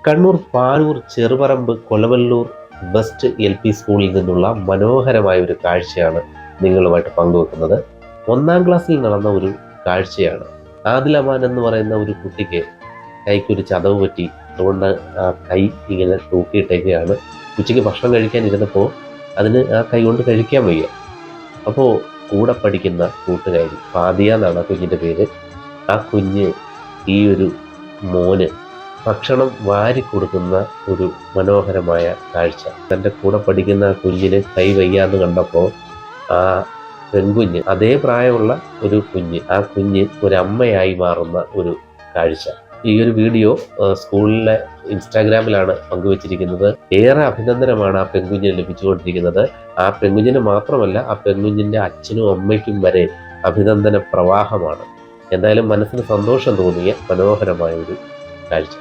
Kannur Panoor Cheruparambu കൊലവല്ലൂർ west LP സ്കൂളിൽ നിന്നുള്ള മനോഹരമായ ഒരു കാഴ്ചയാണ് നിങ്ങളുമായിട്ട് പങ്കുവെക്കുന്നത്. 1ാം ക്ലാസ്സിൽ നടന്ന ഒരു കാഴ്ചയാണ്. ആദിൽ അമാൻ എന്ന് പറയുന്ന ഒരു കുട്ടിക്ക് കൈക്കൊരു ചതവ് പറ്റി, അതുകൊണ്ട് ആ കൈ ഇങ്ങനെ തൂക്കിയിട്ടേക്കുകയാണ്. ഉച്ചയ്ക്ക് ഭക്ഷണം കഴിക്കാനിരുന്നപ്പോൾ അതിന് ആ കൈ കൊണ്ട് കഴിക്കാൻ വയ്യ. അപ്പോൾ കൂടെ പഠിക്കുന്ന കൂട്ടുകാരി ഫാദിയ എന്നാണ് ആ കുഞ്ഞിൻ്റെ പേര്. ആ കുഞ്ഞ് ഈ ഒരു മോന് ഭക്ഷണം വാരിക്കൊടുക്കുന്ന ഒരു മനോഹരമായ കാഴ്ച. തൻ്റെ കൂടെ പഠിക്കുന്ന ആ കുഞ്ഞിന് കൈ വയ്യാന്ന് കണ്ടപ്പോൾ ആ പെൺകുഞ്ഞ്, അതേ പ്രായമുള്ള ഒരു കുഞ്ഞ്, ആ കുഞ്ഞ് ഒരമ്മയായി മാറുന്ന ഒരു കാഴ്ച. ഈ ഒരു വീഡിയോ സ്കൂളിലെ ഇൻസ്റ്റാഗ്രാമിലാണ് പങ്കുവച്ചിരിക്കുന്നത്. ഏറെ അഭിനന്ദനമാണ് ആ പെൺകുഞ്ഞിന് ലഭിച്ചുകൊണ്ടിരിക്കുന്നത്. ആ പെൺകുഞ്ഞിന് മാത്രമല്ല, ആ പെൺകുഞ്ഞിൻ്റെ അച്ഛനും അമ്മയ്ക്കും വരെ അഭിനന്ദന പ്രവാഹമാണ്. എന്തായാലും മനസ്സിന് സന്തോഷം തോന്നിയ മനോഹരമായ ഒരു കാഴ്ച.